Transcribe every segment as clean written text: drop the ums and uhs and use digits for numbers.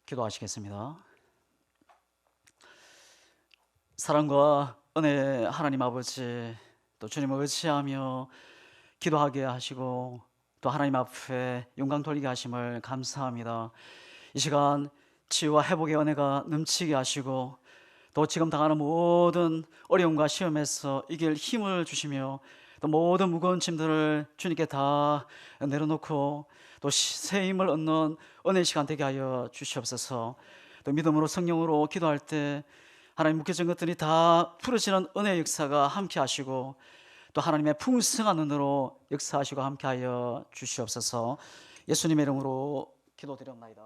기도하시겠습니다. 사랑과 은혜 하나님 아버지, 또 주님을 의지하며 기도하게 하시고 또 하나님 앞에 영광 돌리게 하심을 감사합니다. 이 시간 치유와 회복의 은혜가 넘치게 하시고 또 지금 당하는 모든 어려움과 시험에서 이길 힘을 주시며 또 모든 무거운 짐들을 주님께 다 내려놓고 또 새 힘을 얻는 은혜 시간 되게 하여 주시옵소서. 또 믿음으로 성령으로 기도할 때 하나님 묶여진 것들이 다 풀어지는 은혜의 역사가 함께 하시고 또 하나님의 풍성한 은혜로 역사하시고 함께 하여 주시옵소서. 예수님의 이름으로 기도드렸나이다.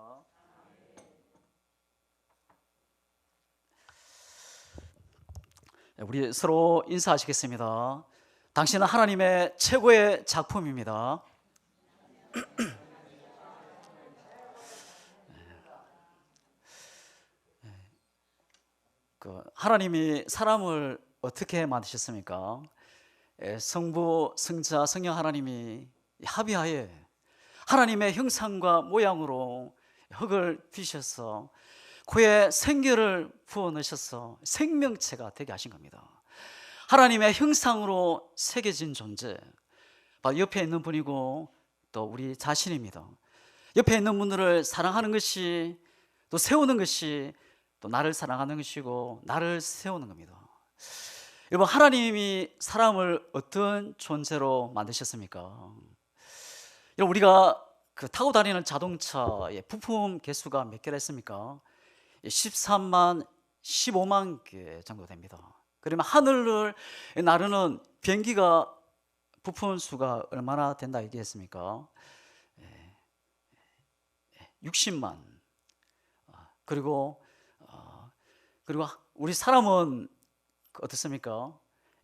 우리 서로 인사하시겠습니다. 당신은 하나님의 최고의 작품입니다. 하나님이 사람을 어떻게 만드셨습니까? 성부, 성자, 성령 하나님이 합의하에 하나님의 형상과 모양으로 흙을 빚어서 그의 생기를 부어 넣으셔서 생명체가 되게 하신 겁니다. 하나님의 형상으로 새겨진 존재, 바로 옆에 있는 분이고 또 우리 자신입니다. 옆에 있는 분들을 사랑하는 것이, 또 세우는 것이 또 나를 사랑하는 것이고 나를 세우는 겁니다. 여러분, 하나님이 사람을 어떤 존재로 만드셨습니까? 여러분, 우리가 타고 다니는 자동차의 부품 개수가 몇 개라 했습니까? 13만, 15만 개 정도 됩니다. 그러면 하늘을 나르는 비행기가 부품 수가 얼마나 된다 얘기했습니까? 60만. 그리고 우리 사람은 어떻습니까?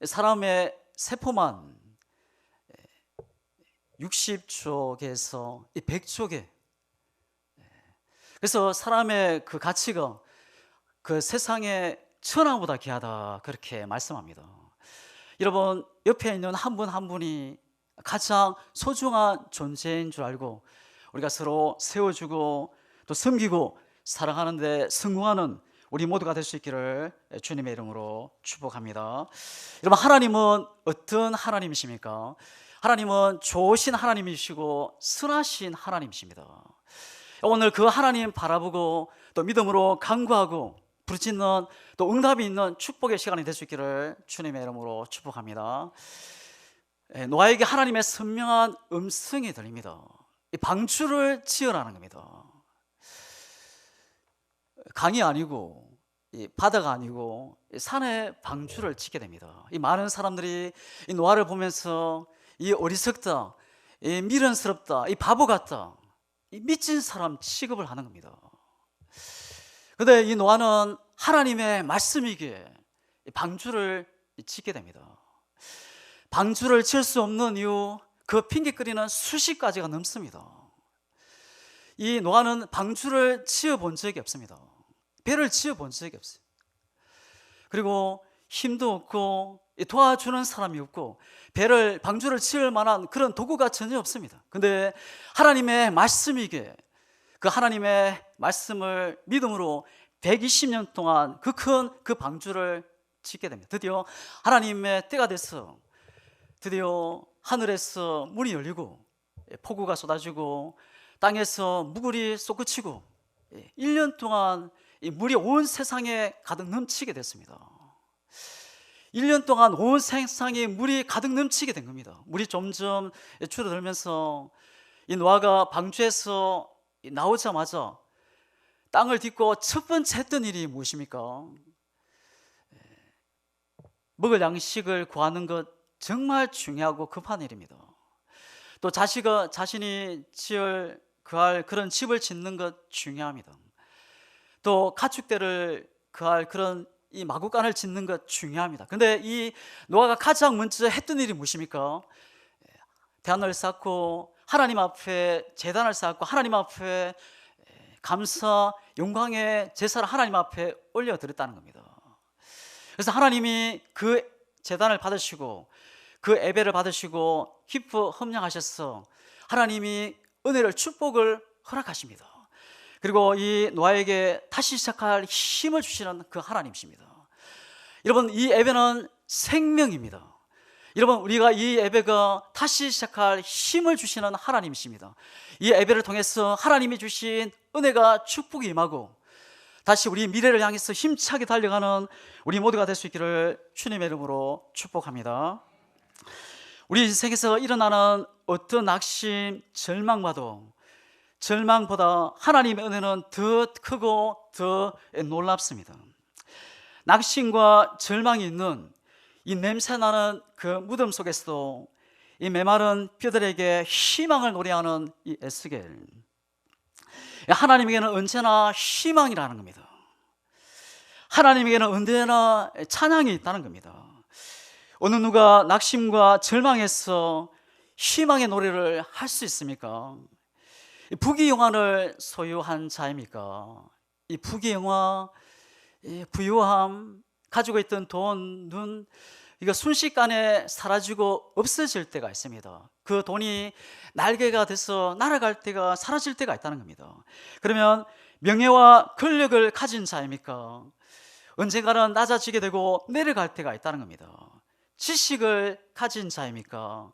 사람의 세포만 60조 개에서 100조 개. 그래서 사람의 그 가치가 그 세상의 천하보다 귀하다, 그렇게 말씀합니다. 여러분, 옆에 있는 한 분 한 분이 가장 소중한 존재인 줄 알고 우리가 서로 세워주고 또 섬기고 사랑하는 데 성공하는 우리 모두가 될 수 있기를 주님의 이름으로 축복합니다. 여러분, 하나님은 어떤 하나님이십니까? 하나님은 좋으신 하나님이시고 선하신 하나님이십니다. 오늘 그 하나님 바라보고 또 믿음으로 간구하고 부르짖는 또 응답이 있는 축복의 시간이 될 수 있기를 주님의 이름으로 축복합니다. 노아에게 하나님의 선명한 음성이 들립니다. 이 방주를 지으라는 겁니다. 강이 아니고 이 바다가 아니고 산에 방주를 짓게 됩니다. 이 많은 사람들이 이 노아를 보면서 이 어리석다, 이 미련스럽다, 이 바보 같다, 이 미친 사람 취급을 하는 겁니다. 그런데 이 노아는 하나님의 말씀이기에 방주를 짓게 됩니다. 방주를 지을 수 없는 이유, 그 핑계거리는 수십 가지가 넘습니다. 이 노아는 방주를 지어본 적이 없습니다. 배를 지어본 적이 없어요. 그리고 힘도 없고 도와주는 사람이 없고 방주를 지을 만한 그런 도구가 전혀 없습니다. 근데 하나님의 말씀이기에 그 하나님의 말씀을 믿음으로 120년 동안 그 큰 그 방주를 짓게 됩니다. 드디어 하나님의 때가 돼서 드디어 하늘에서 문이 열리고 폭우가 쏟아지고 땅에서 묵을이 솟구치고 1년 동안 이 물이 온 세상에 가득 넘치게 됐습니다. 1년 동안 온 세상에 물이 가득 넘치게 된 겁니다. 물이 점점 줄어들면서 이 노아가 방주에서 나오자마자 땅을 딛고 첫 번째 했던 일이 무엇입니까? 먹을 양식을 구하는 것, 정말 중요하고 급한 일입니다. 또 자신이 구할 그런 집을 짓는 것 중요합니다. 또 가축대를 구할 그런 이 마구간을 짓는 것 중요합니다. 근데 이 노아가 가장 먼저 했던 일이 무엇입니까? 대안을 쌓고 하나님 앞에 제단을 쌓고 하나님 앞에 감사 영광의 제사를 하나님 앞에 올려드렸다는 겁니다. 그래서 하나님이 그 제단을 받으시고 그 예배를 받으시고 기뻐 험령하셔서 하나님이 은혜를 축복을 허락하십니다. 그리고 이 노아에게 다시 시작할 힘을 주시는 그 하나님이십니다. 여러분, 이 예배는 생명입니다. 여러분, 우리가 이 예배가 다시 시작할 힘을 주시는 하나님이십니다. 이 예배를 통해서 하나님이 주신 은혜가 축복이 임하고 다시 우리 미래를 향해서 힘차게 달려가는 우리 모두가 될 수 있기를 주님의 이름으로 축복합니다. 우리 인생에서 일어나는 어떤 낙심, 절망보다 하나님의 은혜는 더 크고 더 놀랍습니다. 낙심과 절망이 있는 이 냄새나는 그 무덤 속에서도 이 메마른 뼈들에게 희망을 노래하는 이 에스겔, 하나님에게는 언제나 희망이라는 겁니다. 하나님에게는 언제나 찬양이 있다는 겁니다. 어느 누가 낙심과 절망에서 희망의 노래를 할 수 있습니까? 부귀영화를 소유한 자입니까? 이 부귀영화, 부유함, 가지고 있던 돈, 눈, 이거 순식간에 사라지고 없어질 때가 있습니다. 그 돈이 날개가 돼서 날아갈 때가, 사라질 때가 있다는 겁니다. 그러면 명예와 권력을 가진 자입니까? 언젠가는 낮아지게 되고 내려갈 때가 있다는 겁니다. 지식을 가진 자입니까?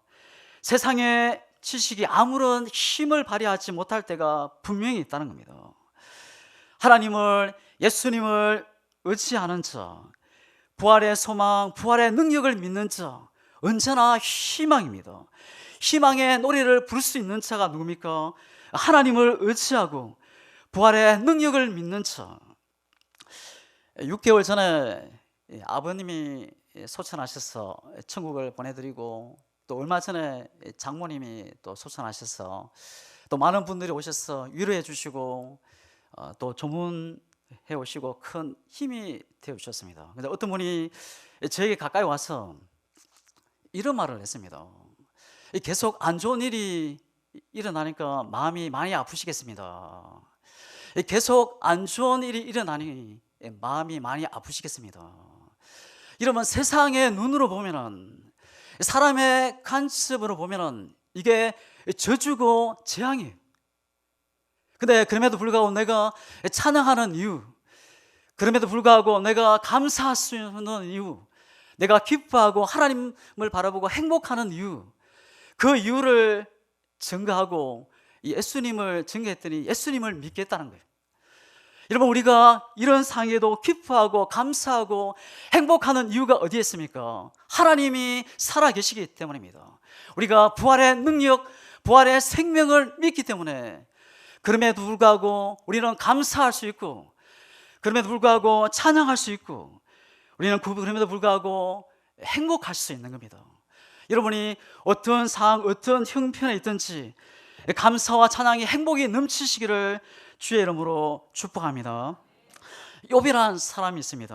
세상의 지식이 아무런 힘을 발휘하지 못할 때가 분명히 있다는 겁니다. 하나님을, 예수님을 의지하는 자, 부활의 소망, 부활의 능력을 믿는 자, 언제나 희망입니다. 희망의 노래를 부를 수 있는 자가 누굽니까? 하나님을 의지하고 부활의 능력을 믿는 자. 6개월 전에 아버님이 소천하셔서 천국을 보내드리고, 또 얼마 전에 장모님이 또 소천하셔서 또 많은 분들이 오셔서 위로해 주시고 또 조문해 오시고 큰 힘이 되어 주셨습니다. 근데 어떤 분이 저에게 가까이 와서 이런 말을 했습니다. 계속 안 좋은 일이 일어나니까 마음이 많이 아프시겠습니다. 계속 안 좋은 일이 일어나니 마음이 많이 아프시겠습니다. 이러면 세상의 눈으로 보면은, 사람의 관습으로 보면은 이게 저주고 재앙이에요. 근데 그럼에도 불구하고 내가 찬양하는 이유, 그럼에도 불구하고 내가 감사할 수 있는 이유, 내가 기뻐하고 하나님을 바라보고 행복하는 이유, 그 이유를 증거하고 예수님을 증거했더니 예수님을 믿겠다는 거예요. 여러분, 우리가 이런 상황에도 기뻐하고 감사하고 행복하는 이유가 어디에 있습니까? 하나님이 살아계시기 때문입니다. 우리가 부활의 능력, 부활의 생명을 믿기 때문에 그럼에도 불구하고 우리는 감사할 수 있고, 그럼에도 불구하고 찬양할 수 있고, 우리는 그럼에도 불구하고 행복할 수 있는 겁니다. 여러분이 어떤 상황, 어떤 형편에 있든지 감사와 찬양이, 행복이 넘치시기를 주의 이름으로 축복합니다. 욥이라는 사람이 있습니다.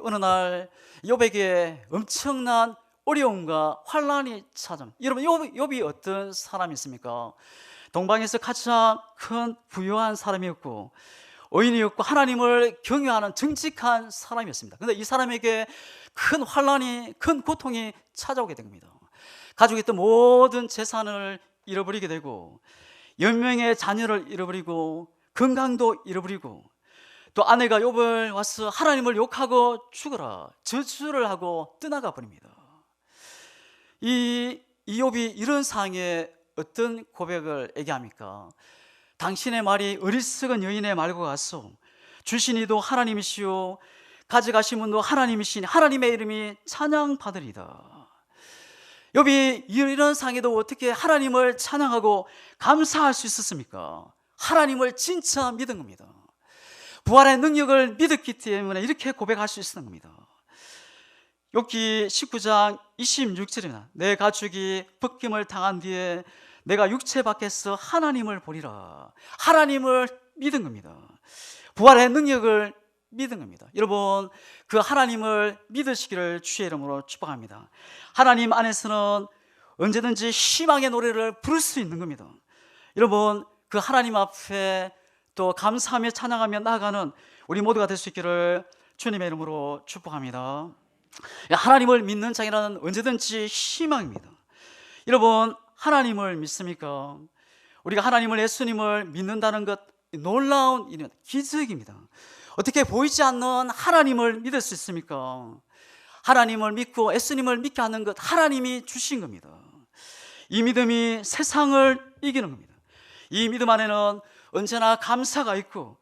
어느 날 욥에게 엄청난 어려움과 환란이 찾아옵니다. 여러분, 욥이 어떤 사람이 있습니까? 동방에서 가장 큰 부유한 사람이었고 의인이었고 하나님을 경외하는 정직한 사람이었습니다. 그런데 이 사람에게 큰 환란이, 큰 고통이 찾아오게 된 겁니다. 가지고 있던 모든 재산을 잃어버리게 되고, 연명의 자녀를 잃어버리고, 건강도 잃어버리고, 또 아내가 욥을 와서 하나님을 욕하고 죽어라, 저주를 하고 떠나가 버립니다. 이 욥이 이런 상황에 어떤 고백을 얘기합니까? 당신의 말이 어리석은 여인의 말과 같소. 주신 이도 하나님이시오, 가져가신 분도 하나님이시니 하나님의 이름이 찬양받으리다. 욥이 이런 상황에도 어떻게 하나님을 찬양하고 감사할 수 있었습니까? 하나님을 진짜 믿은 겁니다. 부활의 능력을 믿었기 때문에 이렇게 고백할 수 있었던 겁니다. 욥기 19장 26절입니다. 내 가축이 벗김을 당한 뒤에 내가 육체 밖에서 하나님을 보리라. 하나님을 믿은 겁니다. 부활의 능력을 믿은 겁니다. 여러분, 그 하나님을 믿으시기를 주의 이름으로 축복합니다. 하나님 안에서는 언제든지 희망의 노래를 부를 수 있는 겁니다. 여러분, 그 하나님 앞에 또 감사하며 찬양하며 나아가는 우리 모두가 될 수 있기를 주님의 이름으로 축복합니다. 하나님을 믿는 자에게는 언제든지 희망입니다. 여러분, 하나님을 믿습니까? 우리가 하나님을, 예수님을 믿는다는 것, 놀라운 일입니다. 기적입니다. 어떻게 보이지 않는 하나님을 믿을 수 있습니까? 하나님을 믿고 예수님을 믿게 하는 것, 하나님이 주신 겁니다. 이 믿음이 세상을 이기는 겁니다. 이 믿음 안에는 언제나 감사가 있고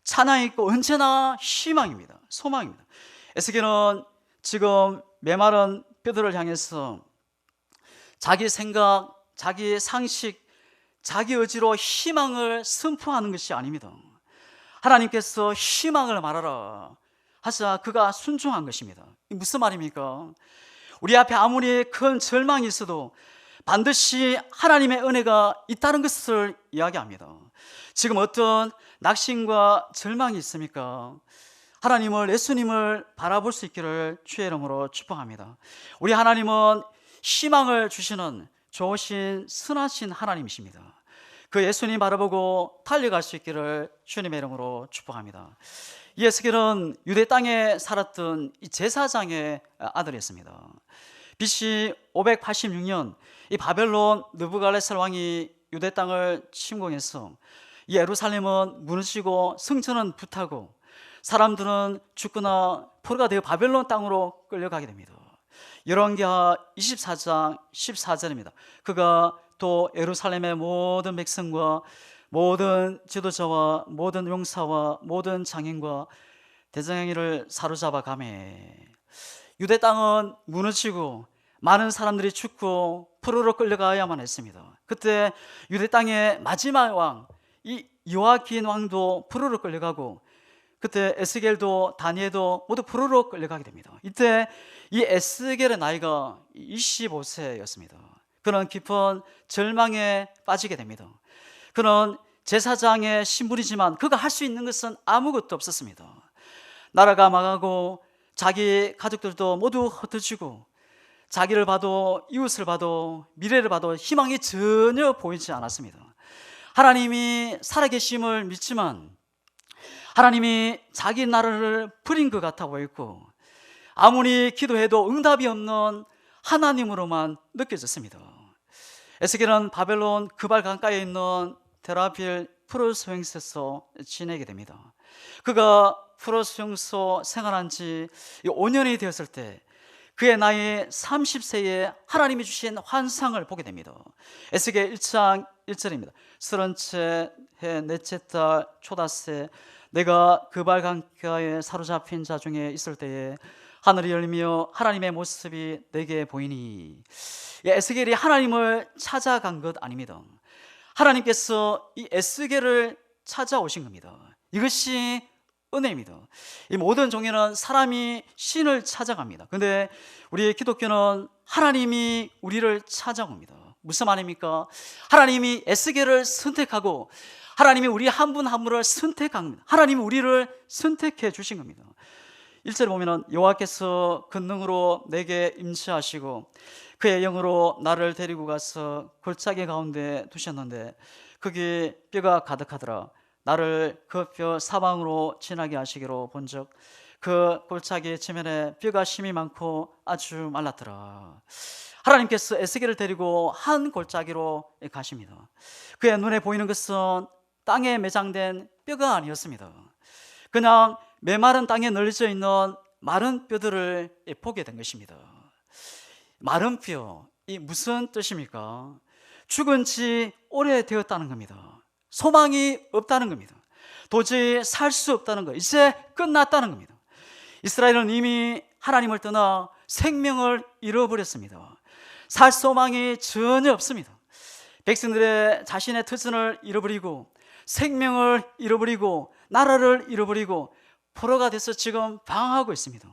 찬양이 있고 언제나 희망입니다. 소망입니다. 에스겔은 지금 메마른 뼈들을 향해서 자기 생각, 자기 상식, 자기 의지로 희망을 선포하는 것이 아닙니다. 하나님께서 희망을 말하라 하자 그가 순종한 것입니다. 무슨 말입니까? 우리 앞에 아무리 큰 절망이 있어도 반드시 하나님의 은혜가 있다는 것을 이야기합니다. 지금 어떤 낙심과 절망이 있습니까? 하나님을, 예수님을 바라볼 수 있기를 주의 이름으로 축복합니다. 우리 하나님은 희망을 주시는 좋으신 선하신 하나님이십니다. 그 예수님 바라보고 달려갈 수 있기를 주님의 이름으로 축복합니다. 이 에스겔은 유대 땅에 살았던 이 제사장의 아들이었습니다. BC 586년 이 바벨론 느부갈네살 왕이 유대 땅을 침공해서 이 예루살렘은 무너지고 성전은 불타고 사람들은 죽거나 포로가 되어 바벨론 땅으로 끌려가게 됩니다. 열왕기하 24장 14절입니다. 그가 또 예루살렘의 모든 백성과 모든 지도자와 모든 용사와 모든 장인과 대장행이를 사로잡아 가매. 유대 땅은 무너지고 많은 사람들이 죽고 포로로 끌려가야만 했습니다. 그때 유대 땅의 마지막 왕 이 요아긴 왕도 포로로 끌려가고 그때 에스겔도 다니엘도 모두 포로로 끌려가게 됩니다. 이때 이 에스겔의 나이가 25세였습니다. 그는 깊은 절망에 빠지게 됩니다. 그는 제사장의 신분이지만 그가 할 수 있는 것은 아무것도 없었습니다. 나라가 망하고 자기 가족들도 모두 흩어지고 자기를 봐도 이웃을 봐도 미래를 봐도 희망이 전혀 보이지 않았습니다. 하나님이 살아계심을 믿지만 하나님이 자기 나라를 버린 것 같아 보였고 아무리 기도해도 응답이 없는 하나님으로만 느껴졌습니다. 에스겔은 바벨론 그발 강가에 있는 테라빌 프로스행소에서 지내게 됩니다. 그가 프로스행소 생활한 지 5년이 되었을 때 그의 나이 30세에 하나님이 주신 환상을 보게 됩니다. 에스겔 1장 1절입니다. 30채 해 넷째 달 초닷새 내가 그발 강가에 사로잡힌 자 중에 있을 때에 하늘이 열리며 하나님의 모습이 내게 보이니. 에스겔이 하나님을 찾아간 것 아닙니다. 하나님께서 이 에스겔을 찾아오신 겁니다. 이것이 은혜입니다. 이 모든 종교는 사람이 신을 찾아갑니다. 그런데 우리 기독교는 하나님이 우리를 찾아옵니다. 무슨 말입니까? 하나님이 에스겔을 선택하고 하나님이 우리 한 분 한 분을 선택합니다. 하나님이 우리를 선택해 주신 겁니다. 1절에 보면 여호와께서 권능으로 내게 임재하시고 그의 영으로 나를 데리고 가서 골짜기 가운데 두셨는데 거기 뼈가 가득하더라. 나를 그 뼈 사방으로 지나게 하시기로 본즉 그 골짜기 지면에 뼈가 심이 많고 아주 말랐더라. 하나님께서 에스겔을 데리고 한 골짜기로 가십니다. 그의 눈에 보이는 것은 땅에 매장된 뼈가 아니었습니다. 그냥 메마른 땅에 널려져 있는 마른 뼈들을 보게 된 것입니다. 마른 뼈, 이 무슨 뜻입니까? 죽은 지 오래되었다는 겁니다. 소망이 없다는 겁니다. 도저히 살 수 없다는 것, 이제 끝났다는 겁니다. 이스라엘은 이미 하나님을 떠나 생명을 잃어버렸습니다. 살 소망이 전혀 없습니다. 백성들의 자신의 터전을 잃어버리고 생명을 잃어버리고 나라를 잃어버리고 포로가 돼서 지금 방황하고 있습니다.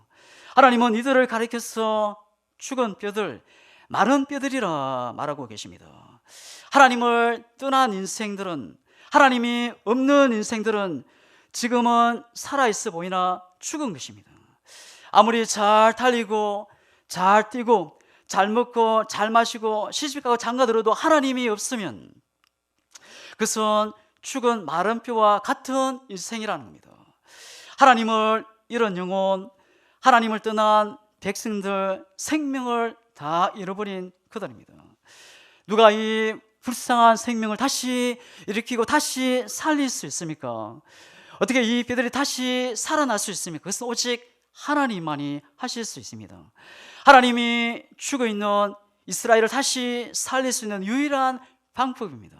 하나님은 이들을 가리켜서 죽은 뼈들, 마른 뼈들이라 말하고 계십니다. 하나님을 떠난 인생들은, 하나님이 없는 인생들은 지금은 살아있어 보이나 죽은 것입니다. 아무리 잘 달리고 잘 뛰고 잘 먹고 잘 마시고 시집가고 장가들어도 하나님이 없으면 그것은 죽은 마른 뼈와 같은 인생이라는 겁니다. 하나님을 잃은 영혼, 하나님을 떠난 백성들, 생명을 다 잃어버린 그들입니다. 누가 이 불쌍한 생명을 다시 일으키고 다시 살릴 수 있습니까? 어떻게 이 뼈들이 다시 살아날 수 있습니까? 그것은 오직 하나님만이 하실 수 있습니다. 하나님이 죽어 있는 이스라엘을 다시 살릴 수 있는 유일한 방법입니다.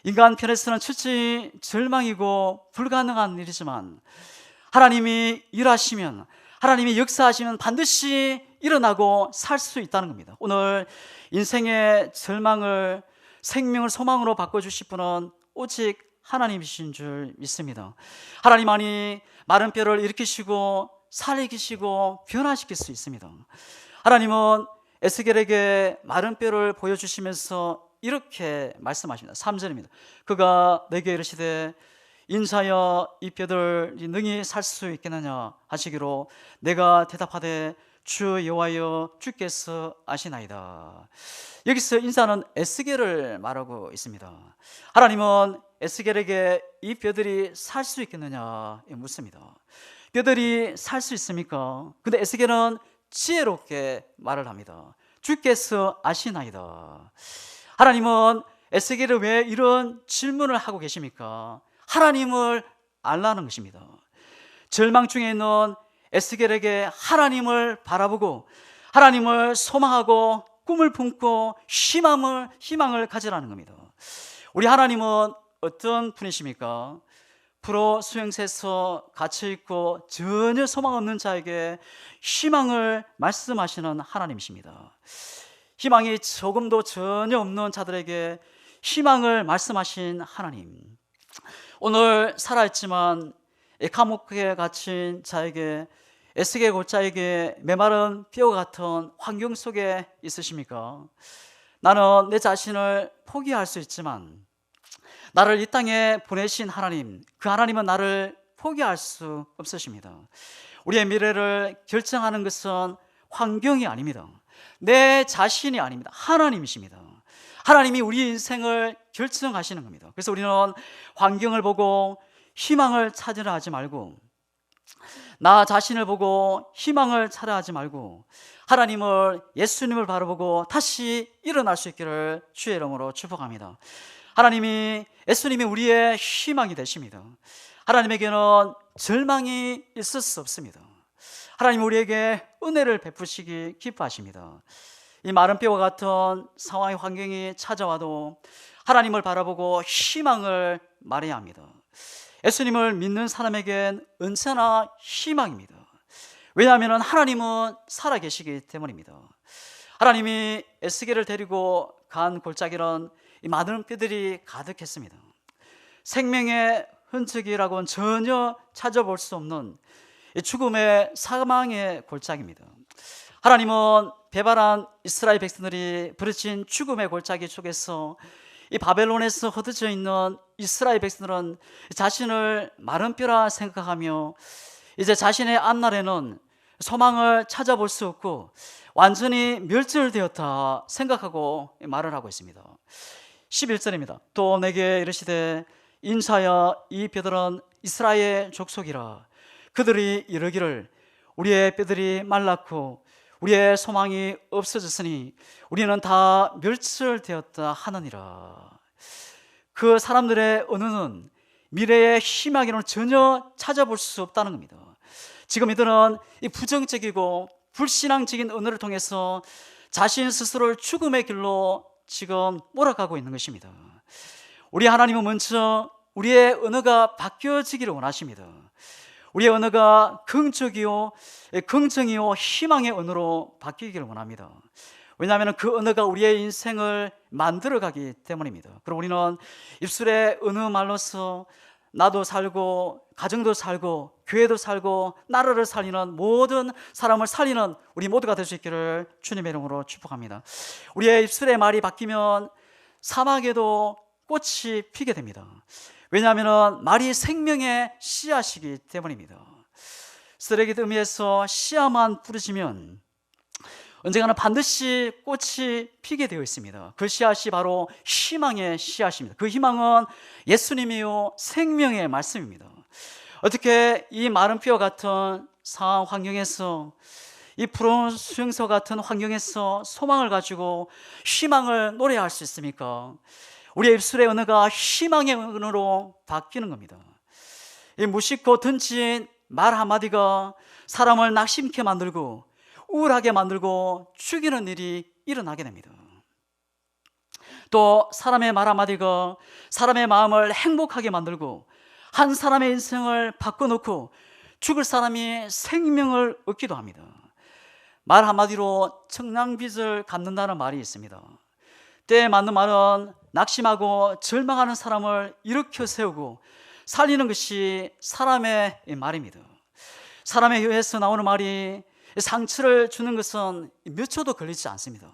인간 편에서는 철저히 절망이고 불가능한 일이지만 하나님이 일하시면, 하나님이 역사하시면 반드시 일어나고 살 수 있다는 겁니다. 오늘 인생의 절망을 생명을 소망으로 바꿔주실 분은 오직 하나님이신 줄 믿습니다. 하나님만이 마른 뼈를 일으키시고 살리시고 변화시킬 수 있습니다. 하나님은 에스겔에게 마른 뼈를 보여주시면서 이렇게 말씀하십니다. 3절입니다. 그가 내게 이르시되 인자여 이 뼈들이 능히 살 수 있겠느냐 하시기로 내가 대답하되 주 여호와여 주께서 아시나이다. 여기서 인자는 에스겔을 말하고 있습니다. 하나님은 에스겔에게 이 뼈들이 살 수 있겠느냐 묻습니다. 뼈들이 살 수 있습니까? 근데 에스겔은 지혜롭게 말을 합니다. 주께서 아시나이다. 하나님은 에스겔을 왜 이런 질문을 하고 계십니까? 하나님을 알라는 것입니다. 절망 중에 있는 에스겔에게 하나님을 바라보고 하나님을 소망하고 꿈을 품고 희망을 가지라는 겁니다. 우리 하나님은 어떤 분이십니까? 불어 수용소에서 갇혀있고 전혀 소망 없는 자에게 희망을 말씀하시는 하나님이십니다. 희망이 조금도 전혀 없는 자들에게 희망을 말씀하신 하나님, 오늘 살아있지만 감옥에 갇힌 자에게, 에스겔 골짜기에 메마른 뼈 같은 환경 속에 있으십니까? 나는 내 자신을 포기할 수 있지만 나를 이 땅에 보내신 하나님, 그 하나님은 나를 포기할 수 없으십니다. 우리의 미래를 결정하는 것은 환경이 아닙니다. 내 자신이 아닙니다. 하나님이십니다. 하나님이 우리 인생을 결정하시는 겁니다. 그래서 우리는 환경을 보고 희망을 찾으려 하지 말고, 나 자신을 보고 희망을 찾으려 하지 말고 하나님을, 예수님을 바라보고 다시 일어날 수 있기를 주의 이름으로 축복합니다. 하나님이, 예수님이 우리의 희망이 되십니다. 하나님에게는 절망이 있을 수 없습니다. 하나님 우리에게 은혜를 베푸시기 기뻐하십니다. 이 마른 뼈와 같은 상황의 환경이 찾아와도 하나님을 바라보고 희망을 말해야 합니다. 예수님을 믿는 사람에겐 언제나 희망입니다. 왜냐하면 하나님은 살아계시기 때문입니다. 하나님이 에스겔을 데리고 간 골짜기는 이 많은 뼈들이 가득했습니다. 생명의 흔적이라고는 전혀 찾아볼 수 없는 죽음의 사망의 골짜기입니다. 하나님은 배반한 이스라엘 백성들이 부르친 죽음의 골짜기 속에서 이 바벨론에서 흩어져 있는 이스라엘 백성들은 자신을 마른 뼈라 생각하며 이제 자신의 앞날에는 소망을 찾아볼 수 없고 완전히 멸절되었다 생각하고 말을 하고 있습니다. 11절입니다. 또 내게 이르시되 인사야 이 뼈들은 이스라엘 족속이라. 그들이 이르기를 우리의 뼈들이 말랐고 우리의 소망이 없어졌으니 우리는 다 멸절되었다 하느니라. 그 사람들의 언어는 미래의 희망이로는 전혀 찾아볼 수 없다는 겁니다. 지금 이들은 이 부정적이고 불신앙적인 언어를 통해서 자신 스스로를 죽음의 길로 지금 몰아가고 있는 것입니다. 우리 하나님은 먼저 우리의 언어가 바뀌어지기를 원하십니다. 우리의 언어가 긍정이요 희망의 언어로 바뀌기를 원합니다. 왜냐하면 그 언어가 우리의 인생을 만들어가기 때문입니다. 그럼 우리는 입술의 언어 말로서 나도 살고 가정도 살고 교회도 살고 나라를 살리는 모든 사람을 살리는 우리 모두가 될 수 있기를 주님의 이름으로 축복합니다. 우리의 입술의 말이 바뀌면 사막에도 꽃이 피게 됩니다. 왜냐하면 말이 생명의 씨앗이기 때문입니다. 쓰레기 더미에서 씨앗만 뿌려지면 언젠가는 반드시 꽃이 피게 되어 있습니다. 그 씨앗이 바로 희망의 씨앗입니다. 그 희망은 예수님이요 생명의 말씀입니다. 어떻게 이 마른 뼈 같은 상황 환경에서 이 푸른 수용소 같은 환경에서 소망을 가지고 희망을 노래할 수 있습니까? 우리의 입술의 언어가 희망의 언어로 바뀌는 겁니다. 이 무심코 던진 말 한마디가 사람을 낙심케 만들고 우울하게 만들고 죽이는 일이 일어나게 됩니다. 또 사람의 말 한마디가 사람의 마음을 행복하게 만들고 한 사람의 인생을 바꿔놓고 죽을 사람이 생명을 얻기도 합니다. 말 한마디로 청량빛을 갚는다는 말이 있습니다. 때에 맞는 말은 낙심하고 절망하는 사람을 일으켜 세우고 살리는 것이 사람의 말입니다. 사람의 혀에서 나오는 말이 상처를 주는 것은 몇 초도 걸리지 않습니다.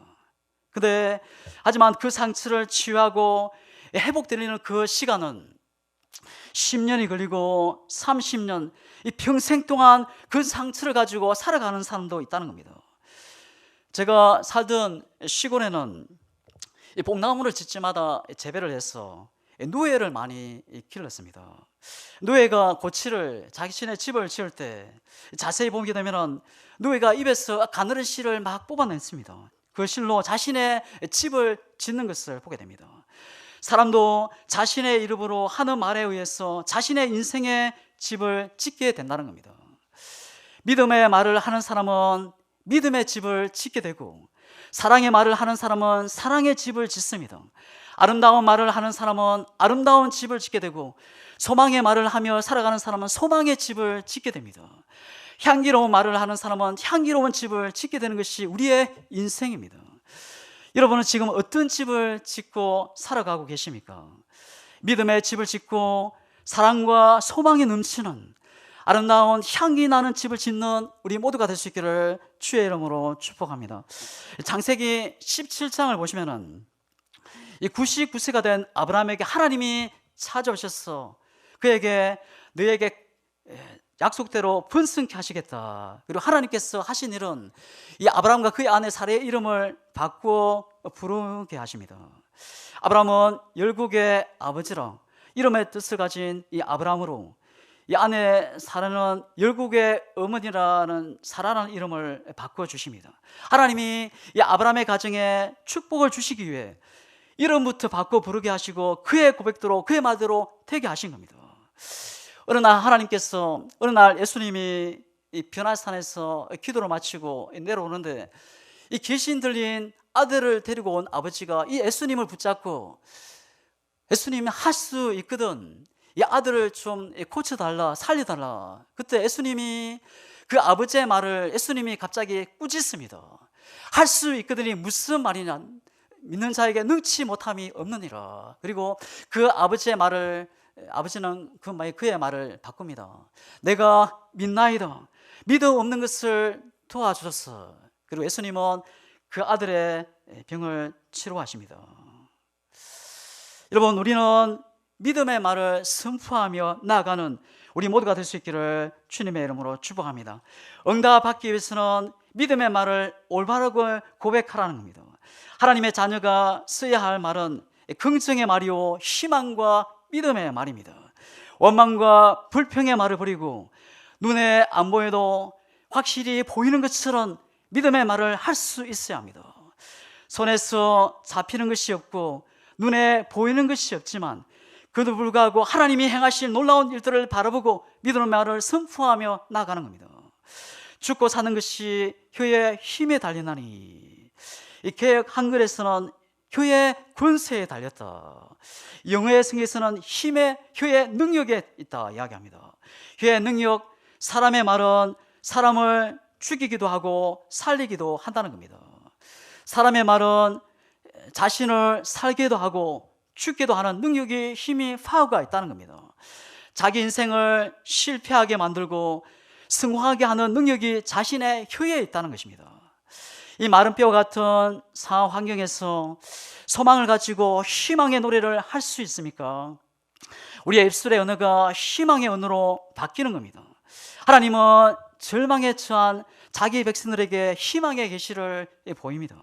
근데 하지만 그 상처를 치유하고 회복되는 그 시간은 10년이 걸리고 30년, 이 평생 동안 그 상처를 가지고 살아가는 사람도 있다는 겁니다. 제가 살던 시골에는 이 뽕나무를 짓지마다 재배를 해서 누에를 많이 길렀습니다. 누에가 고치를 자신의 집을 지을 때 자세히 보게 되면 누에가 입에서 가늘은 실을 막 뽑아냈습니다. 그 실로 자신의 집을 짓는 것을 보게 됩니다. 사람도 자신의 이름으로 하는 말에 의해서 자신의 인생의 집을 짓게 된다는 겁니다. 믿음의 말을 하는 사람은 믿음의 집을 짓게 되고, 사랑의 말을 하는 사람은 사랑의 집을 짓습니다. 아름다운 말을 하는 사람은 아름다운 집을 짓게 되고, 소망의 말을 하며 살아가는 사람은 소망의 집을 짓게 됩니다. 향기로운 말을 하는 사람은 향기로운 집을 짓게 되는 것이 우리의 인생입니다. 여러분은 지금 어떤 집을 짓고 살아가고 계십니까? 믿음의 집을 짓고 사랑과 소망이 넘치는 아름다운 향기 나는 집을 짓는 우리 모두가 될 수 있기를 주의 이름으로 축복합니다. 창세기 17장을 보시면은 이 99세가 된 아브라함에게 하나님이 찾아오셔서 그에게 너에게 약속대로 번성케 하시겠다. 그리고 하나님께서 하신 일은 이 아브라함과 그의 아내 사레의 이름을 바꾸어 부르게 하십니다. 아브라함은 열국의 아버지라 이름의 뜻을 가진 이 아브라함으로, 이 아내 사라는 열국의 어머니라는 사라라는 이름을 바꾸어 주십니다. 하나님이 이 아브라함의 가정에 축복을 주시기 위해 이름부터 바꿔 부르게 하시고 그의 고백대로 그의 말대로 되게 하신 겁니다. 어느 날 예수님이 이 변화산에서 기도를 마치고 내려오는데 이 귀신 들린 아들을 데리고 온 아버지가 이 예수님을 붙잡고, 예수님이 할 수 있거든, 이 아들을 좀 고쳐달라, 살려달라. 그때 예수님이 그 아버지의 말을 예수님이 갑자기 꾸짖습니다. 할 수 있거든이 무슨 말이냐, 믿는 자에게 능치 못함이 없느니라. 그리고 그 아버지의 말을, 아버지는 그의 말을 바꿉니다. 내가 믿나이다. 믿음 없는 것을 도와주셨어. 그리고 예수님은 그 아들의 병을 치료하십니다. 여러분, 우리는 믿음의 말을 선포하며 나아가는 우리 모두가 될 수 있기를 주님의 이름으로 축복합니다. 응답받기 위해서는 믿음의 말을 올바르게 고백하라는 겁니다. 하나님의 자녀가 써야 할 말은 긍정의 말이요 희망과 믿음의 말입니다. 원망과 불평의 말을 버리고 눈에 안 보여도 확실히 보이는 것처럼 믿음의 말을 할 수 있어야 합니다. 손에서 잡히는 것이 없고 눈에 보이는 것이 없지만 그도 불구하고 하나님이 행하실 놀라운 일들을 바라보고 믿음의 말을 선포하며 나아가는 겁니다. 죽고 사는 것이 혀의 힘에 달리나니, 이 개역 한글에서는 혀의 권세에 달렸다. 영어의 성에서는 힘의 혀의 능력에 있다 이야기합니다. 혀의 능력, 사람의 말은 사람을 죽이기도 하고 살리기도 한다는 겁니다. 사람의 말은 자신을 살게도 하고 죽게도 하는 능력이, 힘이, 파워가 있다는 겁니다. 자기 인생을 실패하게 만들고 성공하게 하는 능력이 자신의 혀에 있다는 것입니다. 이 마른 뼈 같은 상황 환경에서 소망을 가지고 희망의 노래를 할 수 있습니까? 우리의 입술의 언어가 희망의 언어로 바뀌는 겁니다. 하나님은 절망에 처한 자기 백성들에게 희망의 계시를 보입니다.